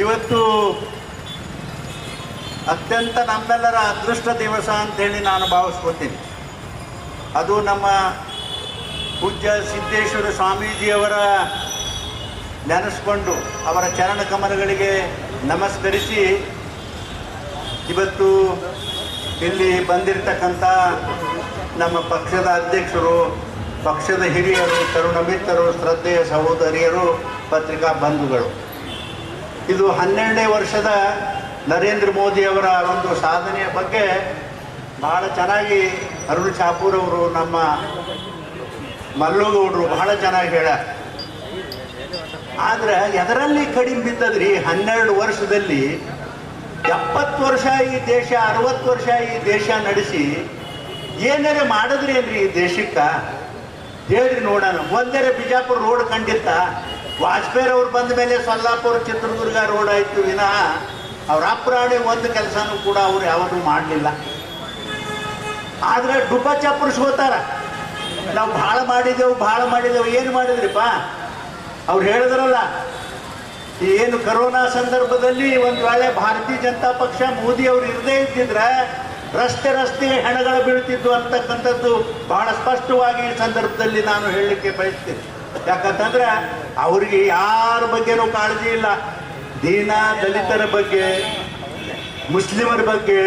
ಇವತ್ತು ಅತ್ಯಂತ ನಮ್ಮೆಲ್ಲರ ಅದೃಷ್ಟ ದಿವಸ ಅಂತೇಳಿ ನಾನು ಭಾವಿಸ್ಕೊತೀನಿ. ಅದು ನಮ್ಮ ಪೂಜ್ಯ ಸಿದ್ದೇಶ್ವರ ಸ್ವಾಮೀಜಿಯವರ ನೆನೆಸ್ಕೊಂಡು ಅವರ ಚರಣ ಕಮಲಗಳಿಗೆ ನಮಸ್ಕರಿಸಿ ಇವತ್ತು ಇಲ್ಲಿ ಬಂದಿರತಕ್ಕಂಥ ನಮ್ಮ ಪಕ್ಷದ ಅಧ್ಯಕ್ಷರು, ಪಕ್ಷದ ಹಿರಿಯರು, ತರುಣ ಮಿತ್ರರು, ಶ್ರದ್ಧೆಯ ಸಹೋದರಿಯರು, ಪತ್ರಿಕಾ ಬಂಧುಗಳು, ಇದು 12ನೇ ವರ್ಷದ ನರೇಂದ್ರ ಮೋದಿಯವರ ಒಂದು ಸಾಧನೆಯ ಬಗ್ಗೆ ಬಹಳ ಚೆನ್ನಾಗಿ ಅರುಣ್ ಚಾಪೂರ್ ಅವರು, ನಮ್ಮ ಮಲ್ಲುಗೌಡರು ಬಹಳ ಚೆನ್ನಾಗಿ ಹೇಳ್ಯಾರ. ಆದರೆ ಎದರಲ್ಲಿ ಕಡಿಮೆ ಬಿದ್ದದ್ರಿ? 12 ವರ್ಷದಲ್ಲಿ 70 ವರ್ಷ ಈ ದೇಶ, 60 ವರ್ಷ ಈ ದೇಶ ನಡೆಸಿ ಏನಾರೆ ಮಾಡಿದ್ರೇನ್ರಿ ಈ ದೇಶಕ್ಕೆ? ಹೇಳ್ರಿ ನೋಡೋಣ. ಒಂದರೆ ಬಿಜಾಪುರ ರೋಡ್ ಖಂಡಿತ ವಾಜಪೇಯಿ ಅವ್ರು ಬಂದ ಮೇಲೆ ಸೊಲ್ಲಾಪುರ ಚಿತ್ರದುರ್ಗ ರೋಡ್ ಆಯಿತು ವಿನಃ ಅವ್ರ ಅಪ್ರಾಣಿ ಒಂದು ಕೆಲಸನೂ ಕೂಡ ಅವ್ರು ಯಾವತ್ತೂ ಮಾಡಲಿಲ್ಲ. ಆದರೆ ಡುಬ್ಬ ಚಪ್ಪರಿಸ್ಕೋತಾರ, ನಾವು ಭಾಳ ಮಾಡಿದೆವು. ಏನು ಮಾಡಿದ್ರಿಪ್ಪ? ಅವ್ರು ಹೇಳಿದ್ರಲ್ಲ, ಏನು ಕರೋನಾ ಸಂದರ್ಭದಲ್ಲಿ ಒಂದು ವೇಳೆ ಭಾರತೀಯ ಜನತಾ ಪಕ್ಷ ಮೋದಿ ಅವ್ರು ಇರದೇ ಇದ್ದಿದ್ರೆ ರಸ್ತೆಗೆ ಹೆಣಗಳು ಬೀಳ್ತಿದ್ವು ಅಂತಕ್ಕಂಥದ್ದು ಬಹಳ ಸ್ಪಷ್ಟವಾಗಿ ಈ ಸಂದರ್ಭದಲ್ಲಿ ನಾನು ಹೇಳಲಿಕ್ಕೆ ಬಯಸ್ತೀನಿ. ಯಾಕಂತಂದ್ರೆ ಅವ್ರಿಗೆ ಯಾರ ಬಗ್ಗೆನೂ ಕಾಳಜಿ ಇಲ್ಲ. ದೀನ ದಲಿತರ ಬಗ್ಗೆ, ಮುಸ್ಲಿಮರ ಬಗ್ಗೆ,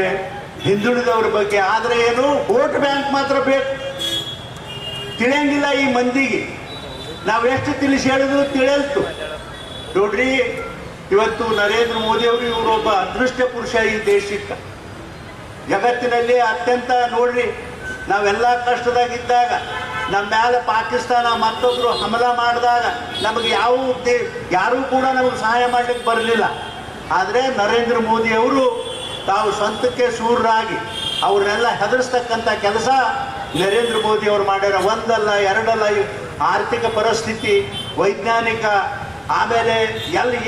ಹಿಂದುಳಿದವ್ರ ಬಗ್ಗೆ. ಆದರೆ ಏನು, ವೋಟ್ ಬ್ಯಾಂಕ್ ಮಾತ್ರ ಬೇಕು. ತಿಳಿಯಂಗಿಲ್ಲ ಈ ಮಂದಿಗೆ. ನಾವು ಎಷ್ಟು ತಿಳಿಸಿ ಹೇಳಿದ್ರು ತಿಳಿಯಲ್ತು. ನೋಡ್ರಿ, ಇವತ್ತು ನರೇಂದ್ರ ಮೋದಿಯವರು ಇವರೊಬ್ಬ ಅದೃಷ್ಟ ಪುರುಷ ಈ ದೇಶಕ್ಕೆ. ಜಗತ್ತಿನಲ್ಲಿ ಅತ್ಯಂತ ನೋಡ್ರಿ, ನಾವೆಲ್ಲ ಕಷ್ಟದಾಗಿದ್ದಾಗ ನಮ್ಮ ಮೇಲೆ ಪಾಕಿಸ್ತಾನ ಮತ್ತೊಬ್ಬರು ಹಮಲ ಮಾಡಿದಾಗ ನಮಗೆ ಯಾರೂ ಕೂಡ ನಮಗೆ ಸಹಾಯ ಮಾಡಲಿಕ್ಕೆ ಬರಲಿಲ್ಲ. ಆದರೆ ನರೇಂದ್ರ ಮೋದಿಯವರು ತಾವು ಸ್ವಂತಕ್ಕೆ ಶೂರರಾಗಿ ಅವ್ರನ್ನೆಲ್ಲ ಹೆದರಿಸ್ತಕ್ಕಂಥ ಕೆಲಸ ನರೇಂದ್ರ ಮೋದಿ ಅವರು ಮಾಡ್ಯಾರ. ಒಂದಲ್ಲ ಎರಡಲ್ಲ, ಆರ್ಥಿಕ ಪರಿಸ್ಥಿತಿ, ವೈಜ್ಞಾನಿಕ, ಆಮೇಲೆ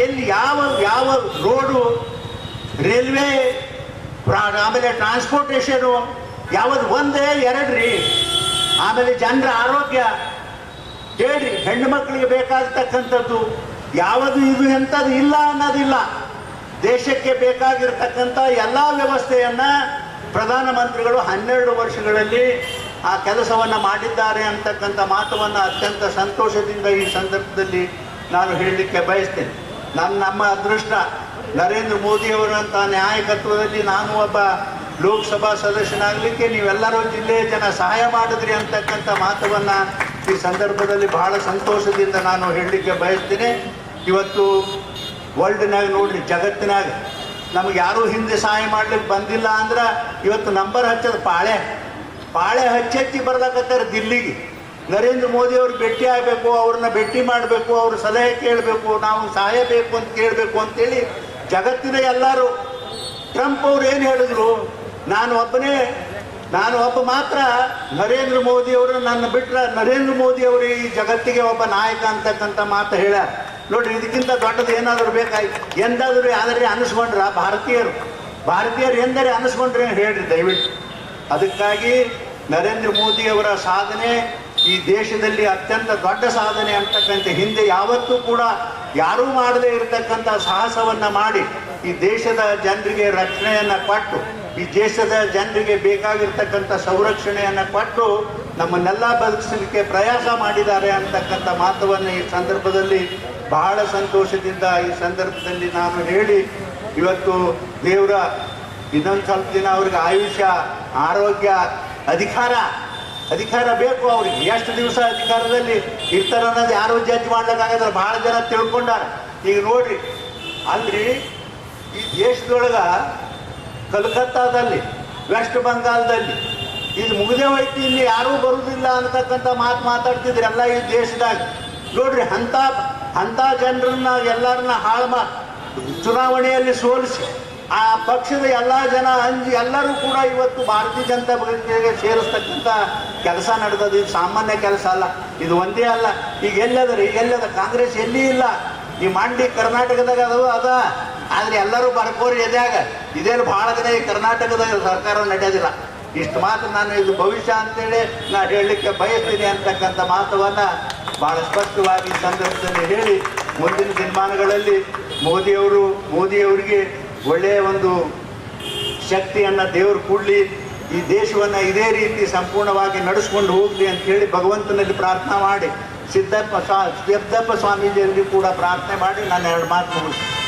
ಎಲ್ಲಿ ಯಾವ ರೋಡು, ರೈಲ್ವೆ, ಆಮೇಲೆ ಟ್ರಾನ್ಸ್ಪೋರ್ಟೇಷನು ಯಾವುದು ಒಂದೇ ಎರಡ್ರಿ. ಆಮೇಲೆ ಜನರ ಆರೋಗ್ಯ ಹೇಳ್ರಿ, ಹೆಣ್ಣು ಮಕ್ಕಳಿಗೆ ಬೇಕಾಗತಕ್ಕಂಥದ್ದು ಯಾವುದು ಇದು ಎಂಥದ್ದು ಇಲ್ಲ ಅನ್ನೋದಿಲ್ಲ. ದೇಶಕ್ಕೆ ಬೇಕಾಗಿರ್ತಕ್ಕಂಥ ಎಲ್ಲ ವ್ಯವಸ್ಥೆಯನ್ನು ಪ್ರಧಾನಮಂತ್ರಿಗಳು 12 ವರ್ಷಗಳಲ್ಲಿ ಆ ಕೆಲಸವನ್ನು ಮಾಡಿದ್ದಾರೆ ಅಂತಕ್ಕಂಥ ಮಾತವನ್ನು ಅತ್ಯಂತ ಸಂತೋಷದಿಂದ ಈ ಸಂದರ್ಭದಲ್ಲಿ ನಾನು ಹೇಳಲಿಕ್ಕೆ ಬಯಸ್ತೇನೆ. ನಮ್ಮ ಅದೃಷ್ಟ ನರೇಂದ್ರ ಮೋದಿಯವರಂಥ ನಾಯಕತ್ವದಲ್ಲಿ ನಾನು ಒಬ್ಬ ಲೋಕಸಭಾ ಸದಸ್ಯನಾಗಲಿಕ್ಕೆ ನೀವೆಲ್ಲರೂ ಜಿಲ್ಲೆಯ ಜನ ಸಹಾಯ ಮಾಡಿದ್ರಿ ಅಂತಕ್ಕಂಥ ಮಾತವನ್ನು ಈ ಸಂದರ್ಭದಲ್ಲಿ ಬಹಳ ಸಂತೋಷದಿಂದ ನಾನು ಹೇಳಲಿಕ್ಕೆ ಬಯಸ್ತೀನಿ. ಇವತ್ತು ವರ್ಲ್ಡ್ನಾಗ ನೋಡ್ರಿ, ಜಗತ್ತಿನಾಗ ನಮಗೆ ಯಾರೂ ಹಿಂದೆ ಸಹಾಯ ಮಾಡ್ಲಿಕ್ಕೆ ಬಂದಿಲ್ಲ ಅಂದ್ರೆ ಇವತ್ತು ನಂಬರ್ ಹಚ್ಚದ ಪಾಳೆ ಹಚ್ಚಿ ಬರ್ಲಾಕತ್ತಾರೆ ದಿಲ್ಲಿಗೆ. ನರೇಂದ್ರ ಮೋದಿ ಅವ್ರು ಭೇಟಿ ಆಗಬೇಕು, ಅವ್ರನ್ನ ಭೇಟಿ ಮಾಡಬೇಕು, ಅವ್ರ ಸಲಹೆ ಕೇಳಬೇಕು, ನಾವು ಸಹಾಯ ಬೇಕು ಅಂತ ಕೇಳಬೇಕು ಅಂತೇಳಿ ಜಗತ್ತಿನ ಎಲ್ಲರೂ. ಟ್ರಂಪ್ ಅವ್ರು ಏನು ಹೇಳಿದ್ರು? ನಾನು ಒಬ್ಬ ಮಾತ್ರ ನರೇಂದ್ರ ಮೋದಿ ಅವರು, ನನ್ನ ಬಿಟ್ಟರೆ ನರೇಂದ್ರ ಮೋದಿ ಅವರು ಈ ಜಗತ್ತಿಗೆ ಒಬ್ಬ ನಾಯಕ ಅಂತಕ್ಕಂಥ ಮಾತು ಹೇಳ್ಯಾರ. ನೋಡ್ರಿ, ಇದಕ್ಕಿಂತ ದೊಡ್ಡದು ಏನಾದರೂ ಬೇಕಾಯ್ತು? ಎಂದಾದರೂ ಆದರೆ ಅನಿಸ್ಕೊಂಡ್ರ ಭಾರತೀಯರು ಎಂದರೆ ಅನಿಸ್ಕೊಂಡ್ರೆ ಹೇಳ್ರಿ ದಯವಿಟ್ಟು. ಅದಕ್ಕಾಗಿ ನರೇಂದ್ರ ಮೋದಿಯವರ ಸಾಧನೆ ಈ ದೇಶದಲ್ಲಿ ಅತ್ಯಂತ ದೊಡ್ಡ ಸಾಧನೆ ಅಂತಕ್ಕಂಥ, ಹಿಂದೆ ಯಾವತ್ತೂ ಕೂಡ ಯಾರೂ ಮಾಡದೇ ಇರತಕ್ಕಂಥ ಸಾಹಸವನ್ನು ಮಾಡಿ ಈ ದೇಶದ ಜನರಿಗೆ ರಕ್ಷಣೆಯನ್ನು ಕೊಟ್ಟು, ಈ ದೇಶದ ಜನರಿಗೆ ಬೇಕಾಗಿರ್ತಕ್ಕಂಥ ಸಂರಕ್ಷಣೆಯನ್ನು ಕೊಟ್ಟು ನಮ್ಮನ್ನೆಲ್ಲ ಬದುಕಿಸಲಿಕ್ಕೆ ಪ್ರಯಾಸ ಮಾಡಿದ್ದಾರೆ ಅಂತಕ್ಕಂಥ ಮಾತವನ್ನು ಈ ಸಂದರ್ಭದಲ್ಲಿ ಬಹಳ ಸಂತೋಷದಿಂದ ಈ ಸಂದರ್ಭದಲ್ಲಿ ನಾನು ಹೇಳಿ, ಇವತ್ತು ದೇವರ ಇನ್ನೊಂದು ಸ್ವಲ್ಪ ದಿನ ಅವ್ರಿಗೆ ಆಯುಷ್ಯ, ಆರೋಗ್ಯ, ಅಧಿಕಾರ ಬೇಕು ಅವ್ರಿಗೆ. ಎಷ್ಟು ದಿವಸ ಅಧಿಕಾರದಲ್ಲಿ ಇರ್ತಾರೆ ಅನ್ನೋದು ಯಾರು ಜಡ್ಜ್ ಮಾಡ್ಲಿಕ್ಕಾಗಲ್ಲ. ಭಾಳ ಜನ ತಿಳ್ಕೊಂಡಾರ. ಈಗ ನೋಡ್ರಿ, ಅಲ್ರಿ ಈ ದೇಶದೊಳಗೆ ಕಲ್ಕತ್ತಾದಲ್ಲಿ, ವೆಸ್ಟ್ ಬಂಗಾಳದಲ್ಲಿ ಇದು ಮುಗಿದೇ ಹೋಯ್ತು, ಇಲ್ಲಿ ಯಾರೂ ಬರುವುದಿಲ್ಲ ಅಂತಕ್ಕಂಥ ಮಾತಾಡ್ತಿದ್ರು ಎಲ್ಲ ಈ ದೇಶದಾಗ. ನೋಡ್ರಿ, ಅಂಥ ಜನರನ್ನ ಎಲ್ಲರನ್ನ ಚುನಾವಣೆಯಲ್ಲಿ ಸೋಲಿಸಿ ಆ ಪಕ್ಷದ ಎಲ್ಲ ಜನ ಅಂಜಿ ಎಲ್ಲರೂ ಕೂಡ ಇವತ್ತು ಭಾರತೀಯ ಜನತಾ ಪಕ್ಷಕ್ಕೆ ಸೇರಿಸ್ತಕ್ಕಂಥ ಕೆಲಸ ನಡೆದದು. ಇದು ಸಾಮಾನ್ಯ ಕೆಲಸ ಅಲ್ಲ, ಇದು ಒಂದೇ ಅಲ್ಲ. ಈಗ ಎಲ್ಲದ ಕಾಂಗ್ರೆಸ್ ಎಲ್ಲಿ ಇಲ್ಲ. ಈ ಮಂಡಿ ಕರ್ನಾಟಕದಾಗ ಅದ, ಆದರೆ ಎಲ್ಲರೂ ಬರ್ಕೋರಿ ಎದ್ಯಾಗ. ಇದೇನು ಭಾಳ ದಿನ ಈ ಕರ್ನಾಟಕದಾಗ ಸರ್ಕಾರ ನಡೆಯೋದಿಲ್ಲ. ಇಷ್ಟು ಮಾತು ನಾನು ಇದು ಭವಿಷ್ಯ ಅಂತೇಳಿ ನಾನು ಹೇಳಲಿಕ್ಕೆ ಬಯಸ್ತೀನಿ ಅಂತಕ್ಕಂಥ ಮಾತವನ್ನು ಭಾಳ ಸ್ಪಷ್ಟವಾಗಿ ಈ ಸಂದರ್ಭದಲ್ಲಿ ಹೇಳಿ, ಮುಂದಿನ ದಿನಮಾನಗಳಲ್ಲಿ ಮೋದಿಯವರಿಗೆ ಒಳ್ಳೆಯ ಒಂದು ಶಕ್ತಿಯನ್ನು ದೇವರು ಕೊಡಲಿ, ಈ ದೇಶವನ್ನು ಇದೇ ರೀತಿ ಸಂಪೂರ್ಣವಾಗಿ ನಡೆಸ್ಕೊಂಡು ಹೋಗಲಿ ಅಂತ ಹೇಳಿ ಭಗವಂತನಲ್ಲಿ ಪ್ರಾರ್ಥನೆ ಮಾಡಿ, ಸಿದ್ದಪ್ಪ ಸ್ವಾಮೀಜಿಯವರಿಗೆ ಕೂಡ ಪ್ರಾರ್ಥನೆ ಮಾಡಿ ನಾನು 2 ಮಾತು ಮುಗಿಸ್ತೀನಿ.